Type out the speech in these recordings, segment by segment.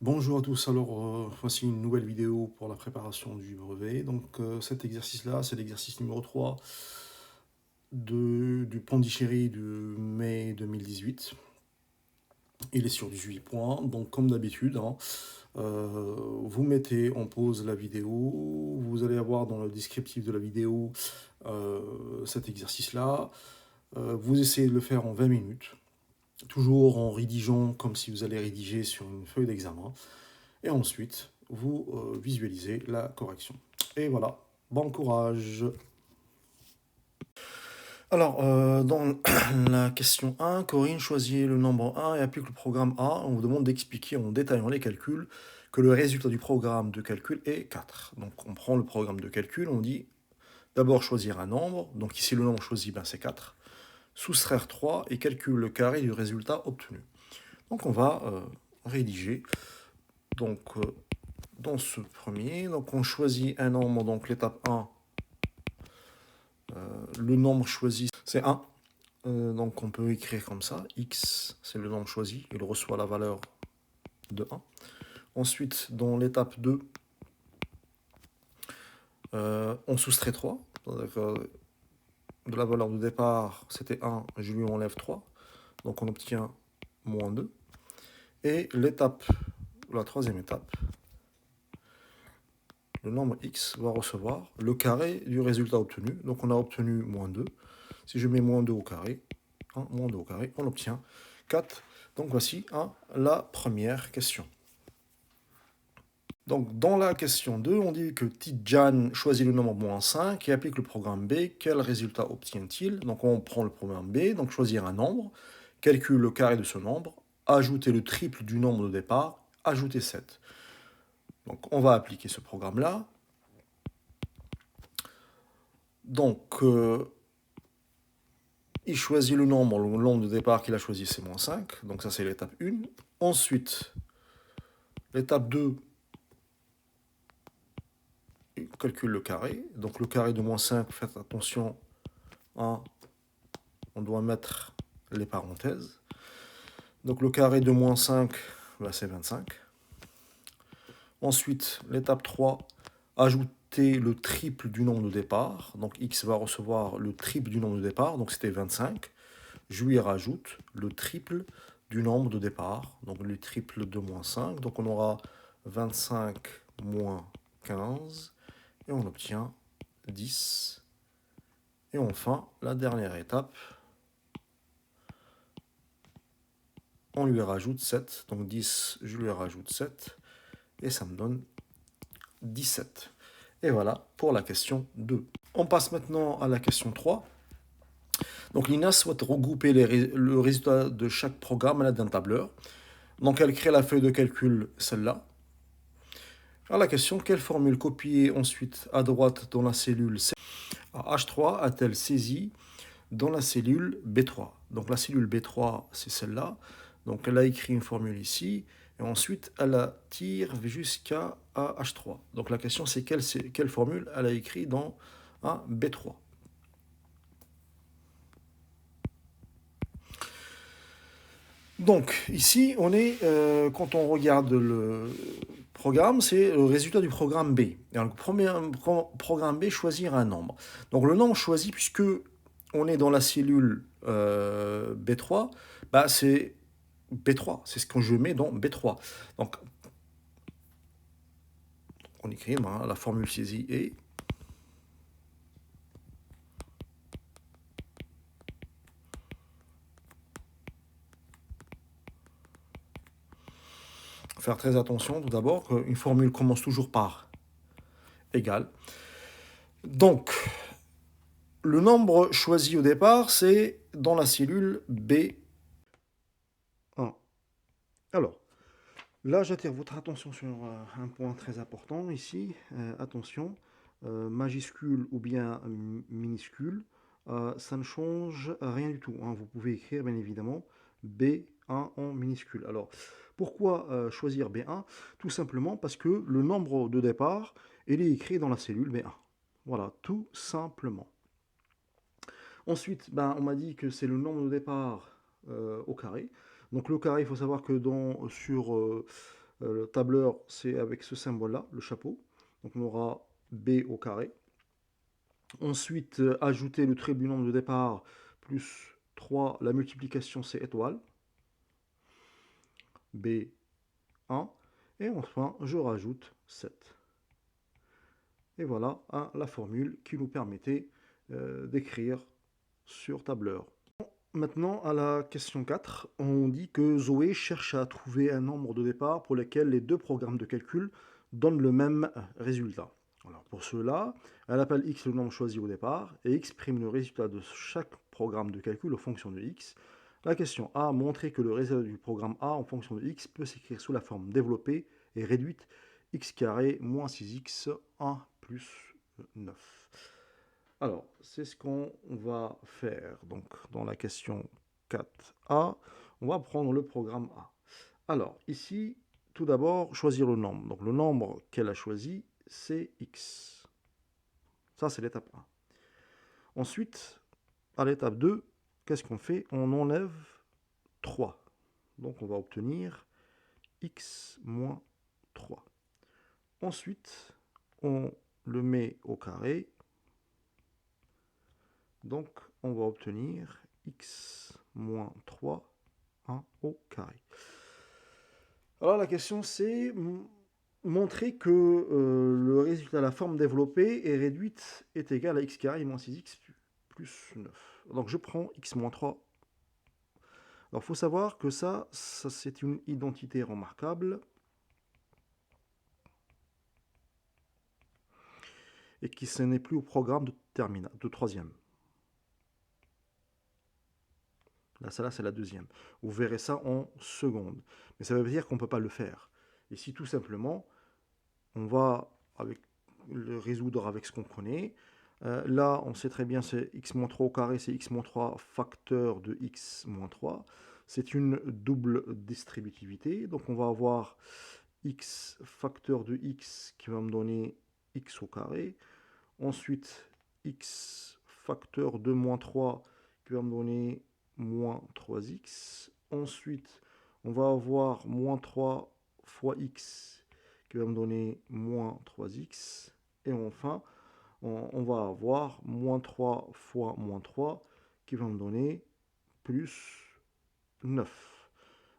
Bonjour à tous, alors voici une nouvelle vidéo pour la préparation du brevet. Donc cet exercice-là, c'est l'exercice numéro 3 du Pondichéry de mai 2018. Il est sur 18 points, donc comme d'habitude, hein, vous mettez en pause la vidéo, vous allez avoir dans le descriptif de la vidéo cet exercice-là. Vous essayez de le faire en 20 minutes, toujours en rédigeant comme si vous allez rédiger sur une feuille d'examen. Et ensuite, vous visualisez la correction. Et voilà, bon courage. Alors, dans la question 1, Corinne choisit le nombre 1 et applique le programme A. On vous demande d'expliquer en détaillant les calculs que le résultat du programme de calcul est 4. Donc, on prend le programme de calcul, on dit d'abord choisir un nombre. Donc, ici, le nombre choisi, ben, c'est 4. Soustraire 3 et calcule le carré du résultat obtenu. Donc, on va rédiger. Donc, dans ce premier, donc on choisit un nombre, donc l'étape 1, le nombre choisi c'est 1, donc on peut écrire comme ça, x c'est le nombre choisi, il reçoit la valeur de 1. Ensuite, dans l'étape 2, on soustrait 3, de la valeur de départ c'était 1, je lui enlève 3, donc on obtient moins 2. Et la troisième étape, le nombre x va recevoir le carré du résultat obtenu. Donc on a obtenu moins 2. Si je mets moins 2 au carré, 1 moins 2 au carré, on obtient 4. Donc voici la première question. Donc dans la question 2, on dit que Tidjane choisit le nombre moins 5 et applique le programme B. Quel résultat obtient-il? Donc on prend le programme B, donc choisir un nombre, calcule le carré de ce nombre, ajouter le triple du nombre de départ, ajouter 7. Donc on va appliquer ce programme-là. Donc il choisit le nombre de départ qu'il a choisi c'est moins 5, donc ça c'est l'étape 1. Ensuite, l'étape 2, il calcule le carré. Donc le carré de moins 5, faites attention, on doit mettre les parenthèses. Donc le carré de moins 5, bah, c'est 25. Ensuite, l'étape 3, ajouter le triple du nombre de départ. Donc x va recevoir le triple du nombre de départ, donc c'était 25. Je lui rajoute le triple du nombre de départ, donc le triple de moins 5. Donc on aura 25 moins 15, et on obtient 10. Et enfin, la dernière étape, on lui rajoute 7. Donc 10, je lui rajoute 7, et ça me donne 17. Et voilà pour la question 2. On passe maintenant à la question 3. Donc l'INA souhaite regrouper le résultat de chaque programme à l'aide d'un tableur. Donc elle crée la feuille de calcul, celle-là. Alors la question, quelle formule copier ensuite à droite dans la cellule C H3 a-t-elle saisi dans la cellule B3? Donc la cellule B3, c'est celle-là. Donc elle a écrit une formule ici, et ensuite elle la tire jusqu'à H3. Donc la question, c'est quelle formule elle a écrit dans B3. Donc ici, quand on regarde le programme, c'est le résultat du programme B. Et le programme B, choisir un nombre. Donc le nombre choisi, puisque on est dans la cellule B3, bah, c'est B3, c'est ce que je mets dans B3. Donc on écrit la formule saisie est faire très attention tout d'abord qu'une formule commence toujours par égal. Donc le nombre choisi au départ, c'est dans la cellule B1. Alors, là, j'attire votre attention sur un point très important ici. Attention, majuscule ou bien minuscule, ça ne change rien du tout, hein. Vous pouvez écrire, bien évidemment, B1 en minuscule. Alors, pourquoi choisir B1? Tout simplement parce que le nombre de départ, il est écrit dans la cellule B1. Voilà, tout simplement. Ensuite, ben, on m'a dit que c'est le nombre de départ au carré. Donc le carré, il faut savoir que Le tableur, c'est avec ce symbole-là, le chapeau. Donc on aura B au carré. Ensuite, ajouter le trait du nombre de départ plus 3, la multiplication c'est étoile. B1. Et enfin, je rajoute 7. Et voilà la formule qui nous permettait d'écrire sur tableur. Maintenant, à la question 4, on dit que Zoé cherche à trouver un nombre de départ pour lequel les deux programmes de calcul donnent le même résultat. Alors pour cela, elle appelle x le nombre choisi au départ et exprime le résultat de chaque programme de calcul en fonction de x. La question A montrer que le résultat du programme A en fonction de x peut s'écrire sous la forme développée et réduite x carré moins 6x 1 plus 9. Alors, c'est ce qu'on va faire. Donc, dans la question 4A, on va prendre le programme A. Alors, ici, tout d'abord, choisir le nombre. Donc, le nombre qu'elle a choisi, c'est x. Ça, c'est l'étape 1. Ensuite, à l'étape 2, qu'est-ce qu'on fait? On enlève 3. Donc, on va obtenir x moins 3. Ensuite, on le met au carré. Donc, on va obtenir x moins 3, 1 au carré. Alors, la question, c'est montrer que le résultat, la forme développée et réduite est égal à x carré moins 6x plus 9. Donc, je prends x moins 3. Alors, il faut savoir que ça c'est une identité remarquable. Et qui ce n'est plus au programme de terminale, de troisième. Là, celle-là, c'est la deuxième. Vous verrez ça en seconde. Mais ça veut dire qu'on ne peut pas le faire. Ici, tout simplement, on va le résoudre avec ce qu'on connaît. Là, on sait très bien, c'est x-3 au carré, c'est x-3 facteur de x-3. C'est une double distributivité. Donc, on va avoir x facteur de x qui va me donner x au carré. Ensuite, x facteur de moins 3 qui va me donner moins 3x. Ensuite, on va avoir moins 3 fois x qui va me donner moins 3x. Et enfin, on va avoir moins 3 fois moins 3 qui va me donner plus 9.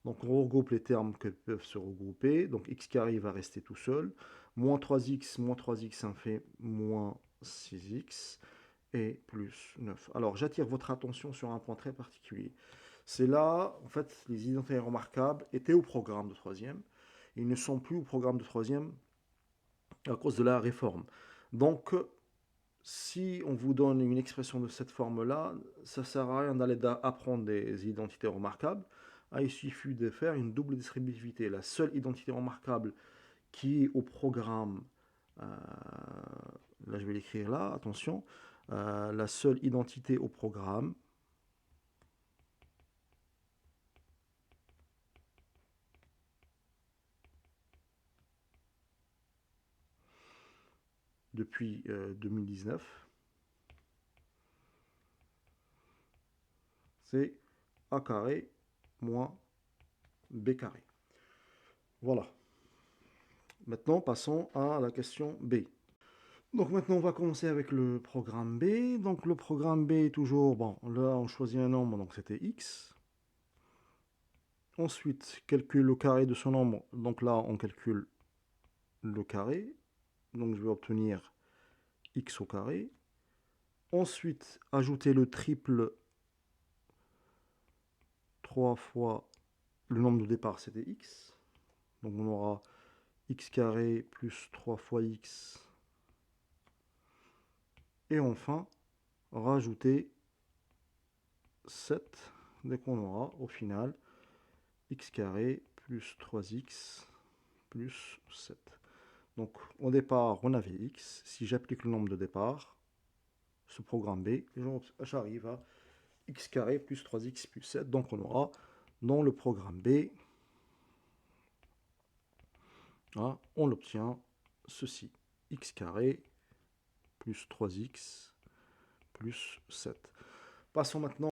Donc on regroupe les termes qui peuvent se regrouper. Donc x carré va rester tout seul. Moins 3x, ça fait moins 6x et plus 9. Alors j'attire votre attention sur un point très particulier. C'est là, en fait, les identités remarquables étaient au programme de troisième. Ils ne sont plus au programme de troisième à cause de la réforme. Donc, si on vous donne une expression de cette forme-là, ça ne sert à rien d'aller apprendre des identités remarquables. Ah, il suffit de faire une double distributivité. La seule identité remarquable qui est au programme, là je vais l'écrire là, attention, la seule identité au programme, depuis 2019, c'est a carré moins b carré. Voilà. Maintenant, passons à la question B. Donc maintenant, on va commencer avec le programme B. Donc le programme B est toujours, bon, là on choisit un nombre, donc c'était x. Ensuite, calcule le carré de ce nombre. Donc là, on calcule le carré. Donc je vais obtenir x au carré. Ensuite, ajouter le triple 3 fois le nombre de départ, c'était x. Donc on aura x carré plus 3 fois x. Et enfin, rajouter 7, dès qu'on aura au final x carré plus 3x plus 7. Donc au départ, on avait x. Si j'applique le nombre de départ, ce programme B, j'arrive à x carré plus 3x plus 7. Donc on aura dans le programme B, hein, on obtient ceci. X carré plus 3x plus 7. Passons maintenant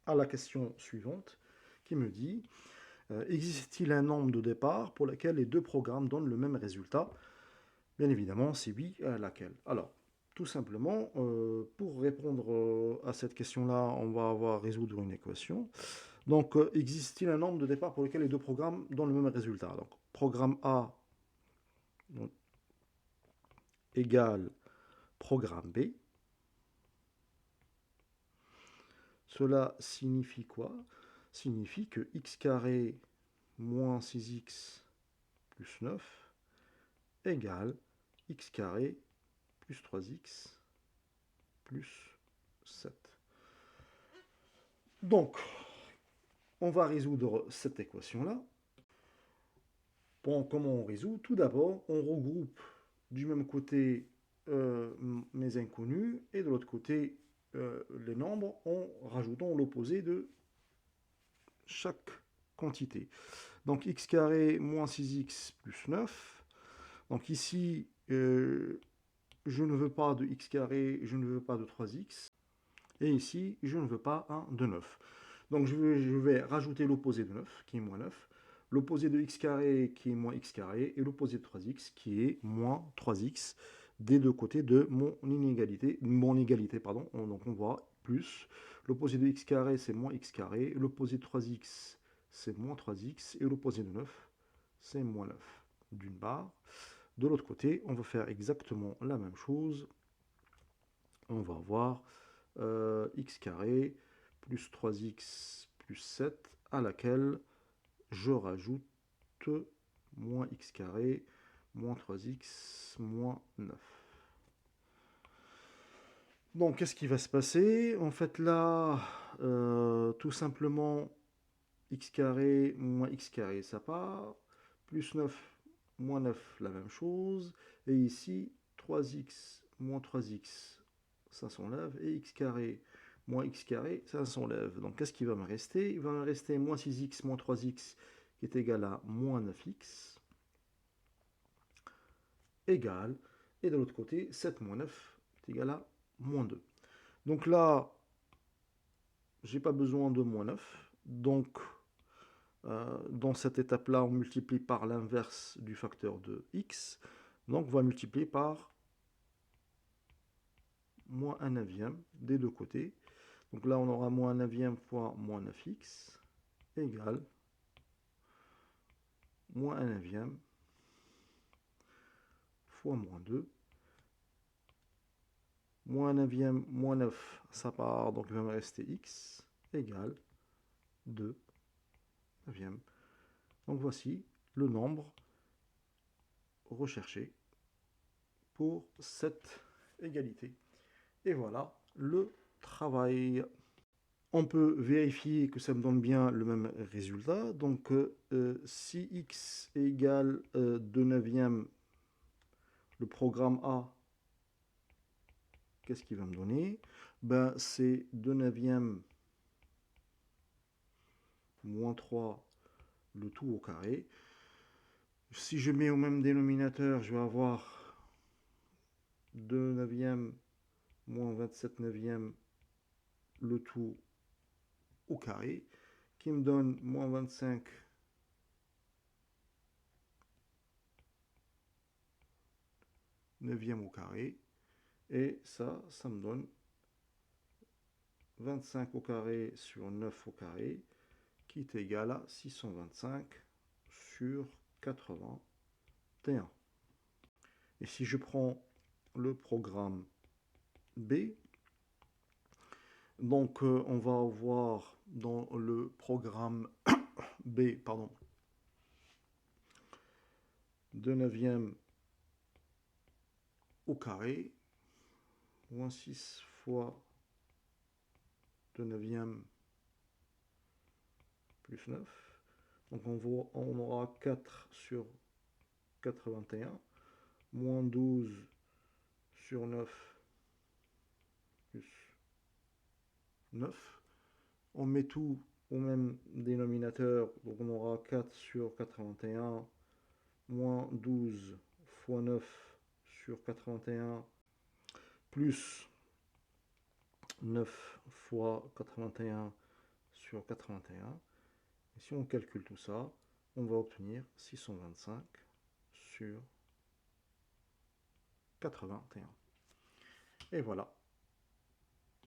à la question suivante qui me dit Existe-t-il un nombre de départ pour lequel les deux programmes donnent le même résultat? Bien évidemment, c'est oui, laquelle? Alors, tout simplement, pour répondre à cette question-là, on va avoir résoudre une équation. Donc, existe-t-il un nombre de départ pour lequel les deux programmes donnent le même résultat? Donc, programme A donc, égale programme B. Cela signifie quoi? Signifie que x carré moins 6x plus 9 égale x carré plus 3x plus 7. Donc, on va résoudre cette équation-là. Bon, comment on résout? Tout d'abord, on regroupe du même côté mes inconnus et de l'autre côté les nombres en rajoutant l'opposé de chaque quantité. Donc x carré moins 6x plus 9. Donc ici, je ne veux pas de x carré, je ne veux pas de 3x. Et ici, je ne veux pas de 9. Donc je vais rajouter l'opposé de 9, qui est moins 9. L'opposé de x carré, qui est moins x carré. Et l'opposé de 3x, qui est moins 3x, des deux côtés de mon égalité. Pardon. Donc on voit plus. L'opposé de x carré, c'est moins x carré. L'opposé de 3x, c'est moins 3x. Et l'opposé de 9, c'est moins 9, d'une part. De l'autre côté, on va faire exactement la même chose. On va avoir x carré plus 3x plus 7 à laquelle je rajoute moins x carré moins 3x moins 9. Donc, qu'est-ce qui va se passer? En fait, là, tout simplement, x carré moins x carré, ça part. Plus 9 moins 9, la même chose. Et ici, 3x moins 3x, ça s'enlève. Et x carré moins x carré, ça s'enlève. Donc, qu'est-ce qui va me rester? Il va me rester moins 6x moins 3x, qui est égal à moins 9x, égal. Et de l'autre côté, 7 moins 9 est égal à moins 2. Donc là, j'ai pas besoin de moins 9. Donc, dans cette étape-là, on multiplie par l'inverse du facteur de x. Donc, on va multiplier par moins 1 neuvième des deux côtés. Donc là, on aura moins 1 neuvième fois moins 9x égale moins 1 neuvième fois moins 2. Moins 1 neuvième moins 9, ça part, donc il va me rester x égale 2 neuvième. Donc voici le nombre recherché pour cette égalité. Et voilà le travail. On peut vérifier que ça me donne bien le même résultat. Donc, si x égale 2 neuvièmes, le programme A, qu'est-ce qu'il va me donner? Ben, c'est 2 neuvièmes moins 3, le tout au carré. Si je mets au même dénominateur, je vais avoir 2 neuvièmes moins 27 neuvièmes, le tout au carré, qui me donne moins 25 neuvième au carré. Et ça me donne 25 au carré sur 9 au carré, qui est égal à 625 sur 81. Et si je prends le programme B, donc on va avoir dans le programme B, pardon, 2 neuvièmes au carré, moins 6 fois 2 neuvièmes plus 9. Donc on aura 4 sur 81, moins 12 sur 9 plus 9. On met tout au même dénominateur, donc on aura 4 sur 81, moins 12 fois 9 sur 81, plus 9 fois 81 sur 81. Et si on calcule tout ça, on va obtenir 625 sur 81. Et voilà,